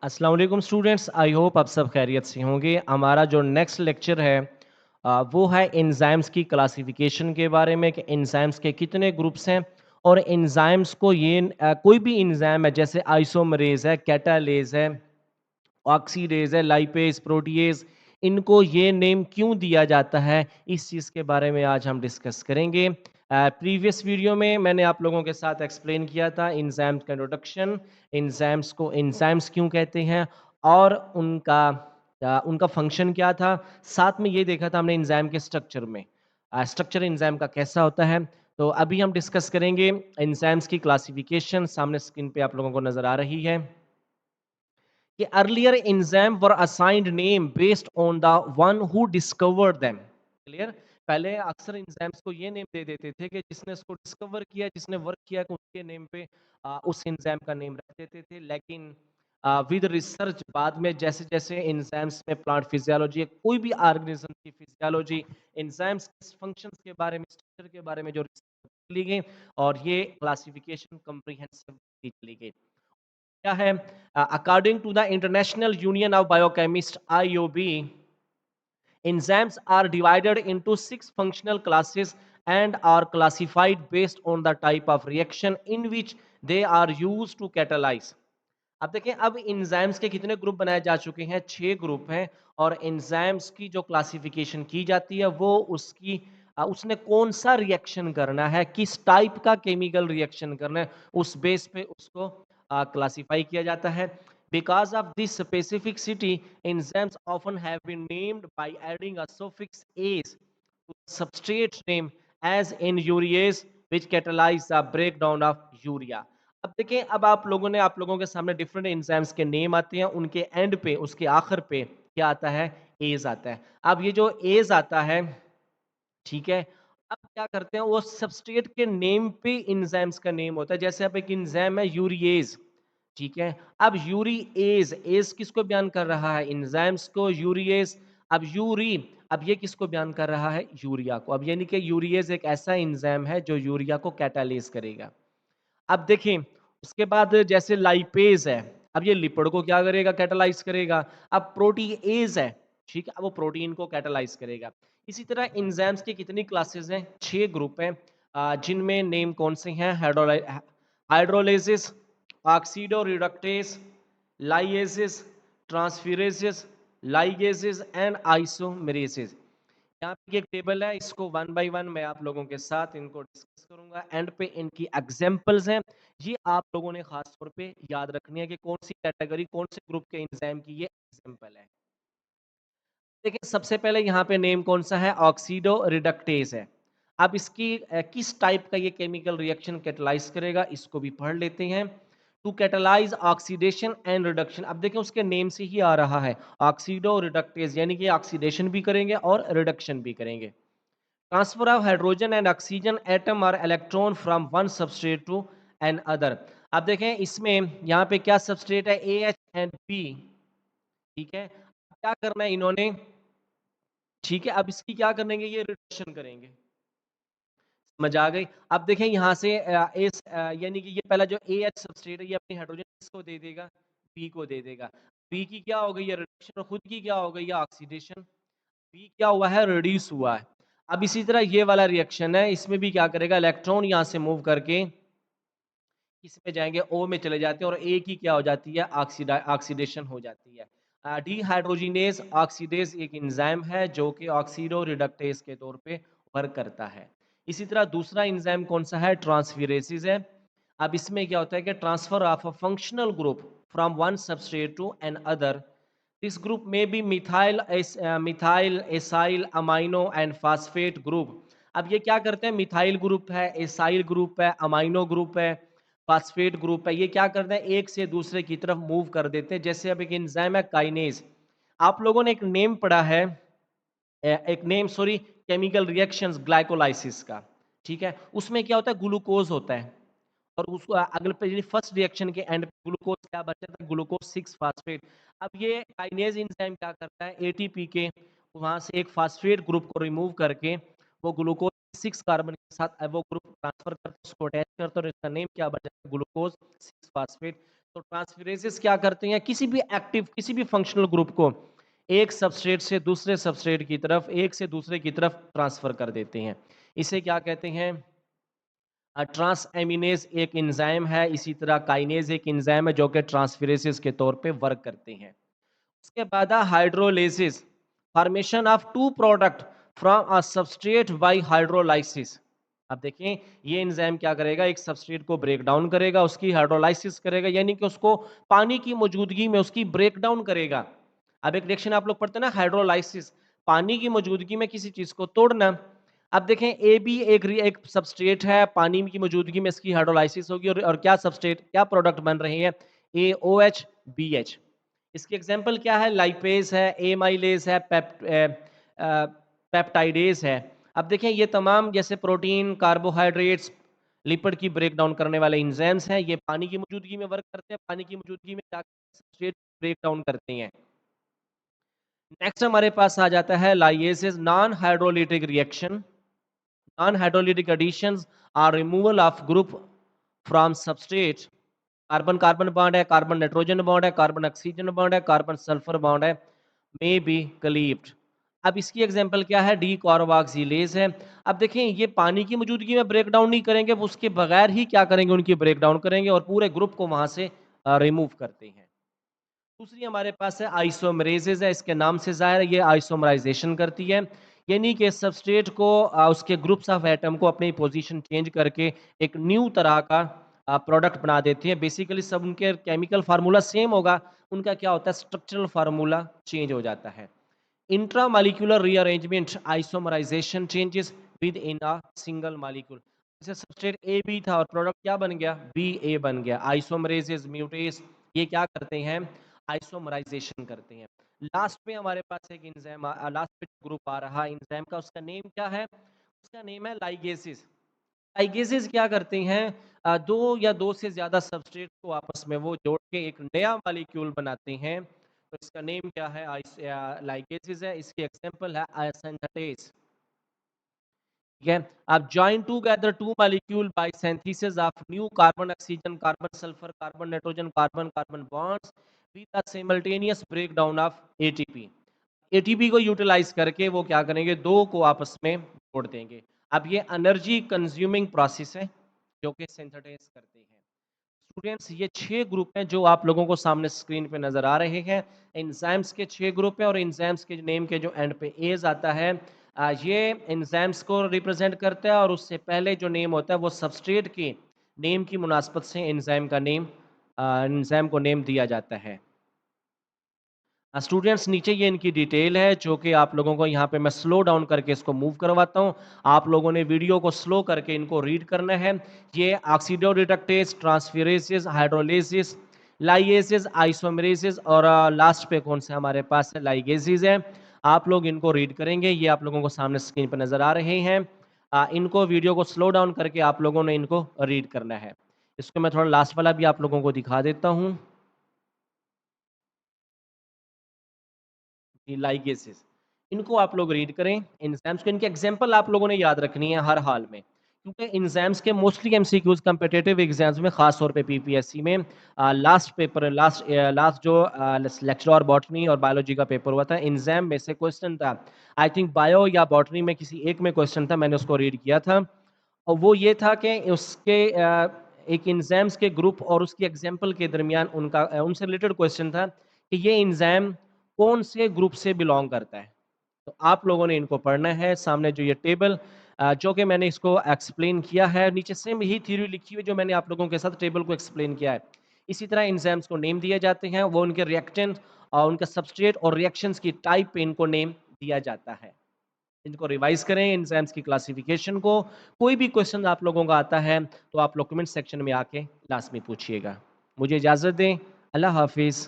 अस्सलाम वालेकुम students, I hope आप सब खैरियत से होंगे। हमारा जो नेक्स्ट लेक्चर है वो है एंजाइम्स की क्लासिफिकेशन के बारे में कि एंजाइम्स के कितने ग्रुप्स हैं और एंजाइम्स को कोई भी एंजाइम है जैसे आइसोमरेज है, कैटालेज है, ऑक्सीडेज है, लाइपेज, प्रोटीएज, इनको ये नेम क्यों दिया जाता है, इस चीज़ के बारे में आज हम डिस्कस करेंगे। प्रीवियस वीडियो में मैंने आप लोगों के साथ एक्सप्लेन किया था एंजाइम्स का इंट्रोडक्शन, एंजाइम्स को एंजाइम्स क्यों कहते हैं और उनका फंक्शन क्या था। साथ में ये देखा था हमने एंजाइम के स्ट्रक्चर में, स्ट्रक्चर एंजाइम का कैसा होता है। तो अभी हम डिस्कस करेंगे एंजाइम्स की क्लासिफिकेशन। सामने स्क्रीन पे आप लोगों को नज़र आ रही है कि earlier enzyme were assigned name based on the one who discovered them। Clear. पहले अक्सर एंजाइम्स को ये नेम दे देते थे कि जिसने इसको डिस्कवर किया, जिसने वर्क किया, कि उसके नेम पे उस एंजाइम का नेम रख देते थे। लेकिन विद रिसर्च बाद में जैसे जैसे एंजाइम्स में प्लांट फिजियोलॉजी, कोई भी ऑर्गेनिज्म की फिजियोलॉजी, एंजाइम्स के फंक्शंस के बारे में, स्ट्रक्चर के बारे में जो रिसर्च ली गई और ये क्लासिफिकेशन कम्प्रीहेंसिव चली गई। क्या है? According to the international union of biochemist IUB, enzymes are divided into 6 functional classes and are classified based on the type of reaction in which they are used to catalyze। अब देखें, अब enzymes के कितने group बनाए जा चुके हैं? 6 group हैं। और एंजाइम्स की जो क्लासिफिकेशन की जाती है वो उसने कौन सा रिएक्शन करना है, किस टाइप का केमिकल रिएक्शन करना है, उस बेस पे उसको क्लासिफाई किया जाता है। Because of this specificity, enzymes often have been named by adding a suffix ase to the substrate name, as in urease which catalyze the breakdown of urea। अब देखें, अब आप लोगों के सामने डिफरेंट एंजाइम्स के नेम आते हैं, उनके एंड पे, उसके आखिर पे क्या आता है? एज आता है। अब ये जो एज आता है, ठीक है, अब क्या करते हैं, वो सबस्ट्रेट के नेम पे एंजाइम्स का नेम होता है। जैसे अब एक एंजाइम है यूरिएज, ठीक है। अब यूरिएज, एज किसको बयान कर रहा है? एंजाइम्स को, यूरिएज। अब अब ये किसको बयान कर रहा है? यूरिया को। अब यानी कि यूरिएज एक ऐसा एंजाइम है जो यूरिया को कैटालेज करेगा। अब देखें, उसके बाद जैसे लाइपेज है, अब ये लिपिड को क्या करेगा? कैटालाइज करेगा। अब प्रोटीएज है, ठीक है, अब वो प्रोटीन को कैटालाइज करेगा। इसी तरह एंजाइम्स की कितनी क्लासेस हैं? 6 ग्रुप हैं, जिनमें नेम कौन से हैं? Hydrolysis, oxido reductase, lyases, transferases, ligases and isomerases. यहाँ पे एक टेबल है, इसको वन बाय वन मैं आप लोगों के साथ इनको डिस्कस करूंगा। एंड पे इनकी एग्जांपल्स हैं, ये आप लोगों ने खास तौर पे याद रखनी है कि कौन सी कैटेगरी, कौन से ग्रुप के एंजाइम की ये एग्जांपल है। देखिए, सबसे पहले यहाँ पे नेम कौन सा है? ऑक्सीडो रिडक्टेज है। अब इसकी किस टाइप का ये केमिकल रिएक्शन कैटलाइज करेगा, इसको भी पढ़ लेते हैं। To catalyse oxidation and reduction, अब देखें उसके नेम से ही आ रहा है ऑक्सीडो रिडक्टेज, यानी कि ऑक्सीडेशन भी करेंगे और रिडक्शन भी करेंगे। Transfer of hydrogen and oxygen atom और electron from one substrate to another. अब देखें इसमें यहाँ पे क्या सबस्ट्रेट है? AH एंड B, ठीक है। क्या करना है इन्होंने? ठीक है, अब इसकी क्या करेंगे? ये रिडक्शन करेंगे। समझ आ गई? अब देखें यहाँ से यानी कि ये पहला जो AH सबस्ट्रेट है, ये अपनी हाइड्रोजन किसको दे देगा? B को दे देगा। B की क्या हो गई? ये रिडक्शन। और खुद की क्या हो गई? ये ऑक्सीडेशन। B क्या हुआ है? रिड्यूस हुआ है। अब इसी तरह ये वाला रिएक्शन है, इसमें भी क्या करेगा? इलेक्ट्रॉन यहाँ से मूव करके किसमें जाएंगे? O में चले जाते हैं और A की क्या हो जाती है? ऑक्सीडेशन हो जाती है। डीहाइड्रोजिनेज ऑक्सीडेज एक एंजाइम है जो कि ऑक्सीडो रिडक्टेज के तौर पे वर्क करता है। इसी तरह दूसरा एंजाइम कौन सा है? ट्रांसफिरेसिस है। अब इसमें क्या होता है कि transfer of a functional group from one substrate to another. This group में be methyl acyl amino and phosphate group. अब ये क्या करते हैं? मिथाइल ग्रुप है, एसाइल ग्रुप है, अमाइनो ग्रुप है, फास्फेट ग्रुप है। ये क्या करते हैं? एक से दूसरे की तरफ मूव कर देते हैं। जैसे अब एक एंजाइम है काइनेज, आप लोगों ने एक नेम पढ़ा है, एक name sorry, chemical reactions glycolysis का, ठीक है। उसमें क्या होता है? ग्लूकोज होता है और उसको अगले पे फर्स्ट रिएक्शन के एंड पे ग्लूकोज क्या बचा था? Glucose 6 phosphate. अब ये काइनेज एंजाइम क्या करता है? एटीपी के वहां से एक फास्फेट ग्रुप को रिमूव करके वो ग्लूकोज 6 कार्बन के साथ वो ग्रुप ट्रांसफर करता है, उसको अटैच करता है और इसका नेम क्या बचा? Glucose 6 phosphate. तो ट्रांसफरेजेस क्या करते हैं, किसी भी एक्टिव किसी भी फंक्शनल ग्रुप को एक सबस्ट्रेट से दूसरे सबस्ट्रेट की तरफ, एक से दूसरे की तरफ ट्रांसफर कर देते हैं। इसे क्या कहते हैं, ट्रांस एमिनेज एक एंजाइम है, इसी तरह काइनेज एक एंजाइम है जो कि ट्रांसफरेजेस के तौर पे वर्क करते हैं। उसके बाद hydrolysis, formation of two product from a substrate by hydrolysis. अब देखें, ये एंजाइम क्या करेगा, एक सबस्ट्रेट को ब्रेक डाउन करेगा, उसकी हाइड्रोलाइसिस करेगा, यानी कि उसको पानी की मौजूदगी में उसकी ब्रेक डाउन करेगा। अब एक रिएक्शन आप लोग पढ़ते हैं ना, हाइड्रोलाइसिस, पानी की मौजूदगी में किसी चीज को तोड़ना। अब देखें, ए भी एक सबस्ट्रेट है, पानी की मौजूदगी में इसकी हाइड्रोलाइसिस होगी, और क्या सबस्ट्रेट, क्या प्रोडक्ट बन रहे हैं, ए ओ एच बी एच। इसकी एग्जांपल क्या है, लाइपेज है, एमाइलेज है, पेप्टाइडेज है। अब देखें, ये तमाम जैसे प्रोटीन, कार्बोहाइड्रेट्स, लिपिड की ब्रेक डाउन करने वाले एंजाइम्स हैं, ये पानी की मौजूदगी में वर्क करते हैं, पानी की मौजूदगी में क्या सबस्ट्रेट ब्रेक डाउन करते हैं। नेक्स्ट हमारे पास आ जाता है lyases, non hydrolytic reaction. Non hydrolytic additions or removal of group from substrate. Carbon carbon bond है, कार्बन नाइट्रोजन बॉन्ड है, कार्बन ऑक्सीजन बॉन्ड है, कार्बन सल्फर बॉन्ड है, मे बी क्लीव्ड। अब इसकी एग्जांपल क्या है, डी कार्बोक्सिलेज है। अब देखें, ये पानी की मौजूदगी में ब्रेक डाउन नहीं करेंगे, वो उसके बगैर ही क्या करेंगे, उनकी ब्रेक डाउन करेंगे और पूरे ग्रुप को वहां से रिमूव करते हैं। दूसरी हमारे पास है आइसोमरेजेज है, इसके नाम से ज़ाहिर है ये आइसोमराइजेशन करती है, यानी कि सबस्ट्रेट को उसके ग्रुप्स ऑफ एटम को अपनी पोजीशन चेंज करके एक न्यू तरह का प्रोडक्ट बना देती है। बेसिकली सब उनके केमिकल फार्मूला सेम होगा, उनका क्या होता है, स्ट्रक्चरल फार्मूला चेंज हो जाता है। Intramolecular rearrangement, isomerisation changes within a single molecule. जैसे सबस्ट्रेट ए बी था और प्रोडक्ट क्या बन गया, बी ए बन गया। आइसोमरेजेस, म्यूटेस, ये क्या करते हैं, आइसोमराइजेशन करते हैं। लास्ट में हमारे पास एक एंजाइम, लास्ट में ग्रुप आ रहा है एंजाइम का, उसका नेम क्या है, उसका नेम है लाइगेसिस। लाइगेसेस क्या करते हैं, दो या दो से ज्यादा सबस्ट्रेट को आपस में वो जोड़ के एक नया मॉलिक्यूल बनाते हैं। तो इसका नेम क्या है, लाइगेसेस है। इसकी एग्जांपल है सिंथेटेज। ठीक है, आप join together two molecule by synthesis of new carbon oxygen, carbon sulphur, carbon nitrogen, carbon carbon bonds with a simultaneous breakdown of ATP. ATP को यूटिलाइज करके वो क्या करेंगे, दो को आपस में जोड़ देंगे। अब ये एनर्जी कंज्यूमिंग प्रोसेस है जो कि सिंथेटाइज करते हैं। स्टूडेंट्स, ये 6 ग्रुप हैं जो आप लोगों को सामने स्क्रीन पे नजर आ रहे हैं। एंजाइम्स के 6 ग्रुप हैं और एंजाइम्स के नेम के जो एंड पे एज आता है, ये एंजाइम्स को रिप्रेजेंट करता है, और उससे पहले जो नेम होता है वो सबस्ट्रेट के नेम की मुनासबत से एंजाइम का नेम, एंजाइम को नेम दिया जाता है। स्टूडेंट्स, नीचे ये इनकी डिटेल है जो कि आप लोगों को यहाँ पे मैं स्लो डाउन करके इसको मूव करवाता हूँ। आप लोगों ने वीडियो को स्लो करके इनको रीड करना है। ये ऑक्सीडोरिडक्टेज, ट्रांसफेरेसेस, हाइड्रोलिसिस, लाइएसेस, आइसोमेरेसेस, और लास्ट पे कौन सा हमारे पास है, लाइगेसेस है। आप लोग इनको रीड करेंगे, ये आप लोगों को सामने स्क्रीन पर नजर आ रहे हैं। इनको वीडियो को स्लो डाउन करके आप लोगों ने इनको रीड करना है। इसको मैं थोड़ा लास्ट वाला भी आप लोगों को दिखा देता हूँ, लाइगेसेस। इनको आप लोग रीड करें, एंजाइम्स को, इनके एग्जांपल आप लोगों ने याद रखनी है हर हाल में, क्योंकि एंजाइम्स के मोस्टली एमसीक्यूज कम्पिटिटिव एग्जाम्स में, खास तौर पे पीपीएससी में, लास्ट पेपर, लास्ट जो लेक्चर और बॉटनी और बायोलॉजी का पेपर हुआ था, एंजाइम में से क्वेश्चन था। आई थिंक बायो या बॉटनी में किसी एक में क्वेश्चन था, मैंने उसको रीड किया था, और वो ये था कि उसके एक एंजाइम्स के ग्रुप और उसकी एग्जाम्पल के दरमियान उनका उनसे रिलेटेड क्वेश्चन था कि ये एंजाइम कौन से ग्रुप से बिलोंग करता है। तो आप लोगों ने इनको पढ़ना है। सामने जो ये टेबल, जो कि मैंने इसको एक्सप्लेन किया है, नीचे सेम यही थ्योरी लिखी हुई जो मैंने आप लोगों के साथ टेबल को एक्सप्लेन किया है। इसी तरह एंजाइम्स को नेम दिए जाते हैं, वो उनके रिएक्टेंट और उनका सबस्ट्रेट और रिएक्शंस की टाइप पे इनको नेम दिया जाता है। इनको रिवाइज करें, एंजाइम्स की क्लासिफिकेशन को। कोई भी क्वेश्चन आप लोगों का आता है तो आप लोग कमेंट सेक्शन में आके लाजमी पूछिएगा। मुझे इजाज़त दें। अल्लाह हाफिज़।